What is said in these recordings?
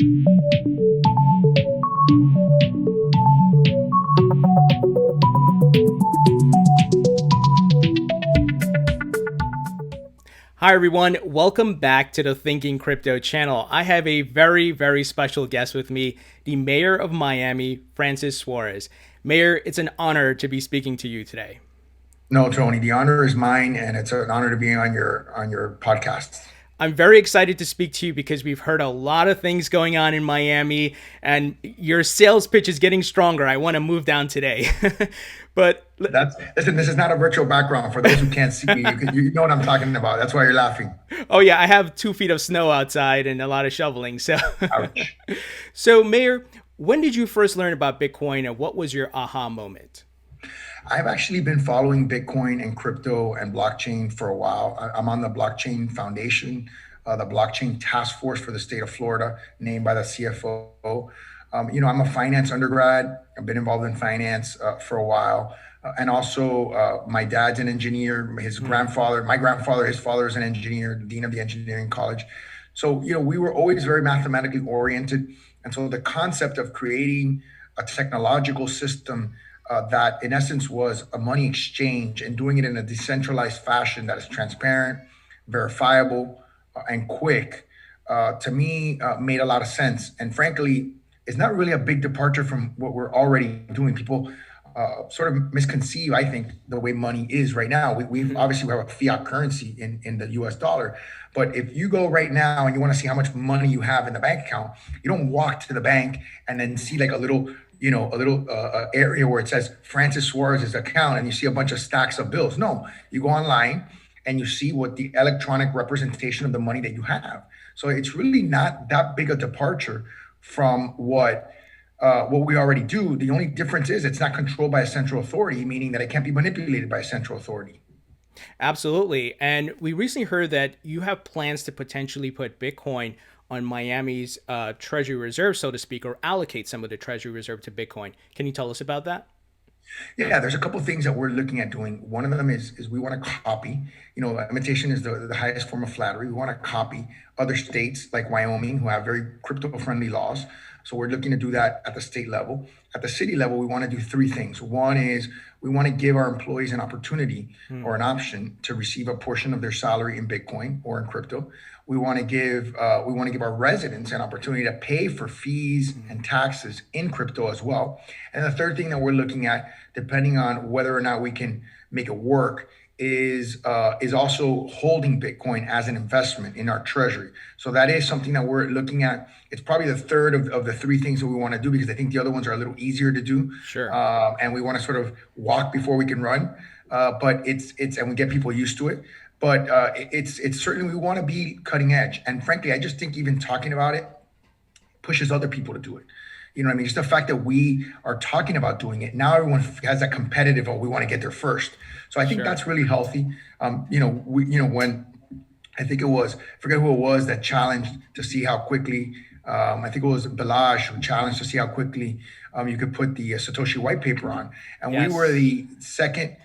Hi everyone, welcome back to the Thinking Crypto channel. I have a very, very special guest with me, the Mayor of Miami, Francis Suarez. Mayor, it's an honor to be speaking to you today. No, Tony, the honor is mine, and it's an honor to be on your podcast. I'm very excited to speak to you because we've heard a lot of things going on in Miami and your sales pitch is getting stronger. I want to move down today. but Listen. This is not a virtual background for those who can't see me. You know what I'm talking about. That's why you're laughing. Oh yeah, I have 2 feet of snow outside and a lot of shoveling. So, Ouch. so Mayor, when did you first learn about Bitcoin and what was your aha moment? I've actually been following Bitcoin and crypto and blockchain for a while. I'm on the Blockchain Foundation, the Blockchain Task Force for the state of Florida, named by the CFO. I'm a finance undergrad. I've been involved in finance for a while. And also, my dad's an engineer. My grandfather, his father is an engineer, dean of the engineering college. So, we were always very mathematically oriented. And so the concept of creating a technological system that in essence was a money exchange and doing it in a decentralized fashion that is transparent, verifiable, and quick, to me made a lot of sense. And frankly, it's not really a big departure from what we're already doing. People sort of misconceive, I think, the way money is right now. We obviously have a fiat currency in the US dollar. But if you go right now and you want to see how much money you have in the bank account, you don't walk to the bank and then see like a little area where it says Francis Suarez's account and you see a bunch of stacks of bills. No, you go online and you see what the electronic representation of the money that you have. So it's really not that big a departure from what we already do. The only difference is it's not controlled by a central authority, meaning that it can't be manipulated by a central authority. Absolutely. And we recently heard that you have plans to potentially put Bitcoin on Miami's Treasury reserve, so to speak, or allocate some of the Treasury reserve to Bitcoin. Can you tell us about that? Yeah, there's a couple of things that we're looking at doing. One of them is we want to copy. Imitation is the highest form of flattery. We want to copy other states like Wyoming who have very crypto-friendly laws. So we're looking to do that at the state level. At the city level, we want to do three things. One is we want to give our employees an opportunity or an option to receive a portion of their salary in Bitcoin or in crypto. We want to give our residents an opportunity to pay for fees and taxes in crypto as well. And the third thing that we're looking at, depending on whether or not we can make it work, is also holding Bitcoin as an investment in our treasury. So that is something that we're looking at. It's probably the third of the three things that we want to do because I think the other ones are a little easier to do. Sure. And we want to sort of walk before we can run. But and we get people used to it. But it's certainly, we want to be cutting edge. And frankly, I just think even talking about it pushes other people to do it. You know what I mean? Just the fact that we are talking about doing it. Now everyone has that competitive, oh, we want to get there first. So I think Sure. that's really healthy. When I think it was, I forget who it was that challenged to see how quickly, I think it was Balazs who challenged to see how quickly you could put the Satoshi white paper on. And Yes. we were the second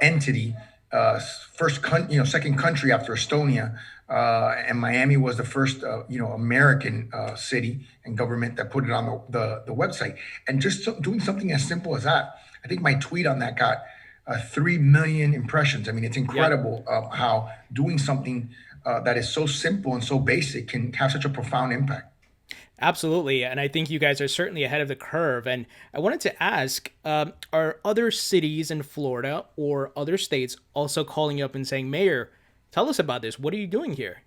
entity, second country after Estonia. And Miami was the first, American city and government that put it on the website. And just doing something as simple as that, I think my tweet on that got 3 million impressions. I mean, it's incredible how doing something that is so simple and so basic can have such a profound impact. Absolutely. And I think you guys are certainly ahead of the curve. And I wanted to ask, are other cities in Florida or other states also calling you up and saying, Mayor, tell us about this. What are you doing here?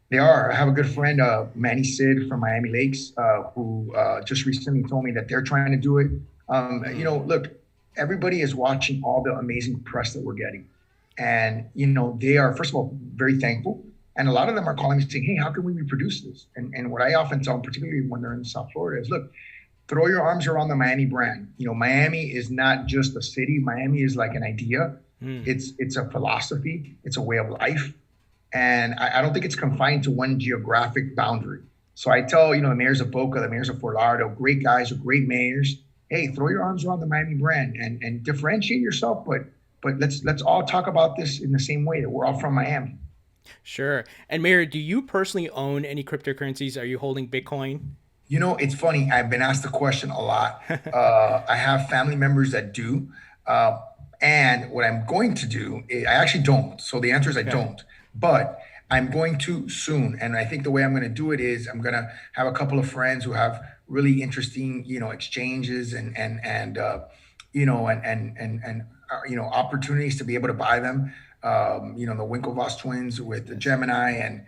They are. I have a good friend, Manny Sid from Miami Lakes, who just recently told me that they're trying to do it. Look, everybody is watching all the amazing press that we're getting. And, they are, first of all, very thankful. And a lot of them are calling me saying, hey, how can we reproduce this? And what I often tell them, particularly when they're in South Florida, is look, throw your arms around the Miami brand. Miami is not just a city. Miami is like an idea. It's a philosophy. It's a way of life. And I don't think it's confined to one geographic boundary. So I tell, the mayors of Boca, the mayors of Fort Lauderdale, great guys, great mayors, hey, throw your arms around the Miami brand and differentiate yourself. But let's all talk about this in the same way that we're all from Miami. Sure. And Mayor, do you personally own any cryptocurrencies? Are you holding Bitcoin? It's funny. I've been asked the question a lot. I have family members that do. Uh, and what I'm going to do, I actually don't. So the answer is I Okay. don't. But I'm going to soon. And I think the way I'm going to do it is I'm going to have a couple of friends who have really interesting, exchanges opportunities to be able to buy them. The Winklevoss Twins with the Yes. Gemini and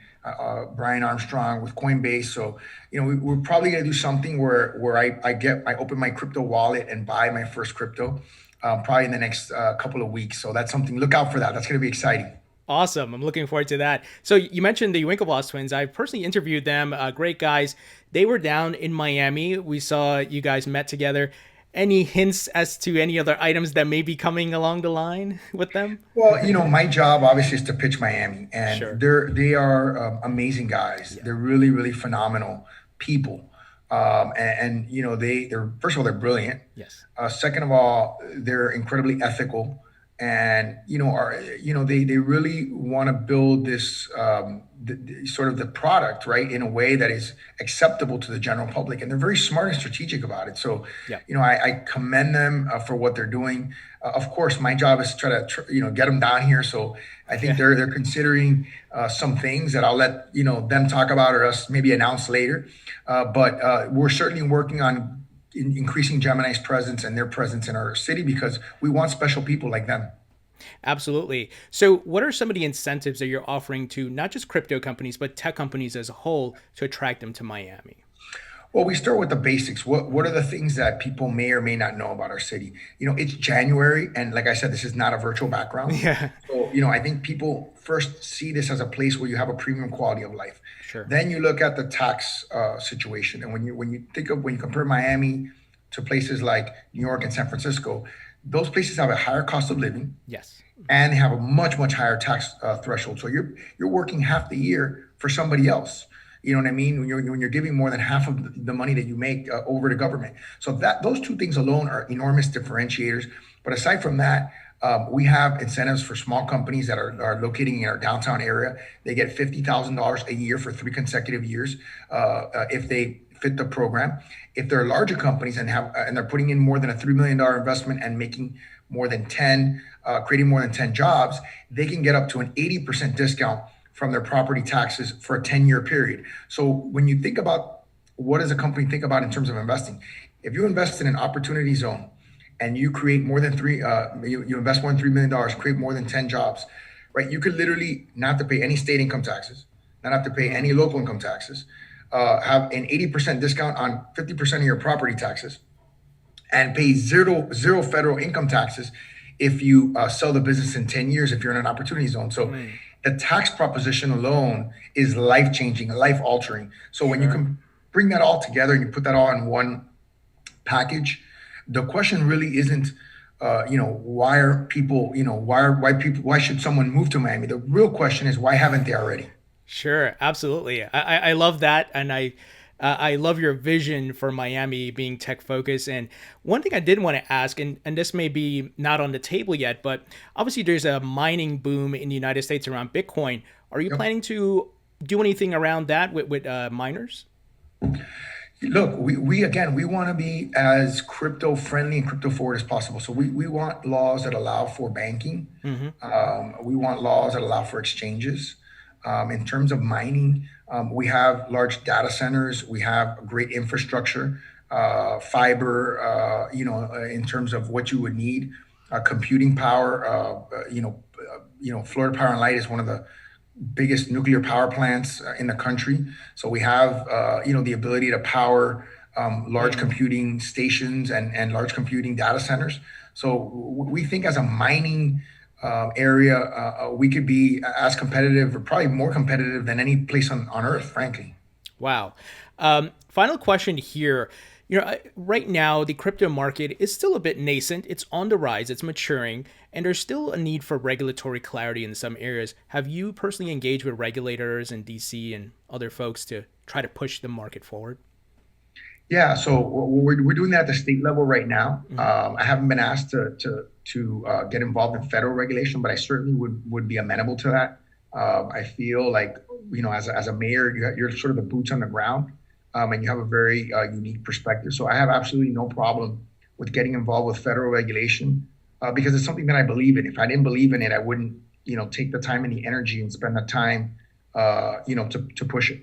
Brian Armstrong with Coinbase. So, we're probably going to do something where I open my crypto wallet and buy my first crypto, probably in the next couple of weeks. So that's something. Look out for that. That's going to be exciting. Awesome. I'm looking forward to that. So you mentioned the Winklevoss twins. I personally interviewed them. Great guys. They were down in Miami. We saw you guys met together. Any hints as to any other items that may be coming along the line with them? Well, my job obviously is to pitch Miami, and Sure. they are amazing guys. Yeah. They're really really phenomenal people, and they're first of all they're brilliant. Yes. Second of all, they're incredibly ethical, and they really want to build this sort of the product right in a way that is acceptable to the general public, and they're very smart and strategic about it. So, Yeah. I commend them for what they're doing. Of course, my job is to try to get them down here. So I think Yeah. they're considering some things that I'll let them talk about or us maybe announce later. But we're certainly working on increasing Gemini's presence and their presence in our city because we want special people like them. Absolutely. So, what are some of the incentives that you're offering to not just crypto companies, but tech companies as a whole to attract them to Miami? Well, we start with the basics. What are the things that people may or may not know about our city? It's January, and like I said, this is not a virtual background. Yeah. So, I think people first see this as a place where you have a premium quality of life. Sure. Then you look at the tax situation, and when you compare Miami to places like New York and San Francisco, those places have a higher cost of living Yes. and they have a much much higher tax threshold. So you're working half the year for somebody else. You know what I mean? When you're giving more than half of the money that you make over to government. So that those two things alone are enormous differentiators. But aside from that, we have incentives for small companies that are locating in our downtown area. They get $50,000 a year for 3 consecutive years if they fit the program. If they're larger companies and they're putting in more than a $3 million investment and making more than 10, creating more than 10 jobs, they can get up to an 80% discount from their property taxes for a 10-year period. So when you think about what does a company think about in terms of investing, if you invest in an opportunity zone and you create more than you invest more than $3 million, create more than 10 jobs, right? You could literally not have to pay any state income taxes, not have to pay any local income taxes, have an 80% discount on 50% of your property taxes, and pay zero federal income taxes if you sell the business in 10 years if you're in an opportunity zone. So Mm, the tax proposition alone is life changing, life altering. So when you sure. can bring that all together and you put that all in one package, the question really isn't why are people, why should someone move to Miami? The real question is why haven't they already? Sure, absolutely. I love that, and I love your vision for Miami being tech focused. And one thing I did want to ask, and this may be not on the table yet, but obviously there's a mining boom in the United States around Bitcoin. Are you Yep. planning to do anything around that with miners? Look, we again, we want to be as crypto friendly and crypto forward as possible. So we want laws that allow for banking. Hmm. We want laws that allow for exchanges. In terms of mining, we have large data centers. We have great infrastructure, fiber. In terms of what you would need, computing power. Florida Power and Light is one of the biggest nuclear power plants in the country. So we have, the ability to power large Mm, computing stations and large computing data centers. So we think as a mining area, we could be as competitive or probably more competitive than any place on earth, frankly. wow. Final question here. Right now the crypto market is still a bit nascent. It's on the rise. It's maturing, and there's still a need for regulatory clarity in some areas. Have you personally engaged with regulators in DC and other folks to try to push the market forward? Yeah, so we're doing that at the state level right now. Mhm. I haven't been asked to get involved in federal regulation, but I certainly would be amenable to that. I feel like, as a mayor, you're sort of the boots on the ground, and you have a very unique perspective. So I have absolutely no problem with getting involved with federal regulation because it's something that I believe in. If I didn't believe in it, I wouldn't, take the time and the energy and spend the time, to push it.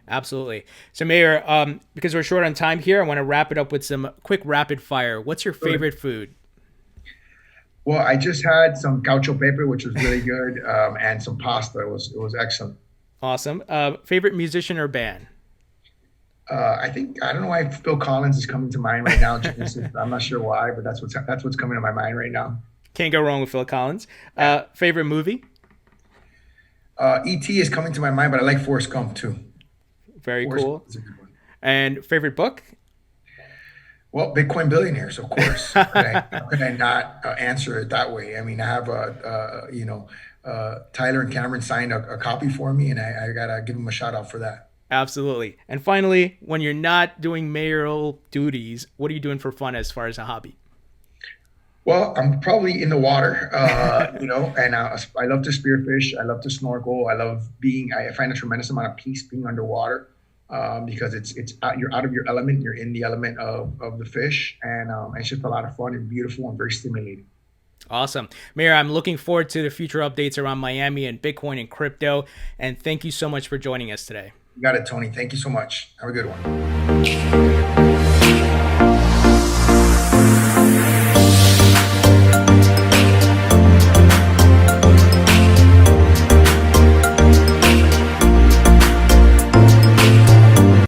Absolutely. So, Mayor, because we're short on time here, I want to wrap it up with some quick rapid fire. What's your Sure. favorite food? Well, I just had some cacio pepe, which was really good, and some pasta. It was excellent. Awesome. Favorite musician or band? I think I don't know why Phil Collins is coming to mind right now. Genesis. I'm not sure why, but that's what's coming to my mind right now. Can't go wrong with Phil Collins. Yeah. Favorite movie? E.T. is coming to my mind, but I like Forrest Gump too. Very Forrest cool. Gump is a good one. And favorite book? Well, Bitcoin billionaires, of course. How could I not answer it that way? I mean, I have Tyler and Cameron signed a copy for me, and I gotta give them a shout out for that. Absolutely. And finally, when you're not doing mayoral duties, what are you doing for fun as far as a hobby? Well, I'm probably in the water, and I love to spearfish. I love to snorkel. I find a tremendous amount of peace being underwater because you're out of your element. You're in the element of the fish, and it's just a lot of fun and beautiful and very stimulating. Awesome. Mayor, I'm looking forward to the future updates around Miami and Bitcoin and crypto. And thank you so much for joining us today. You got it, Tony. Thank you so much. Have a good one.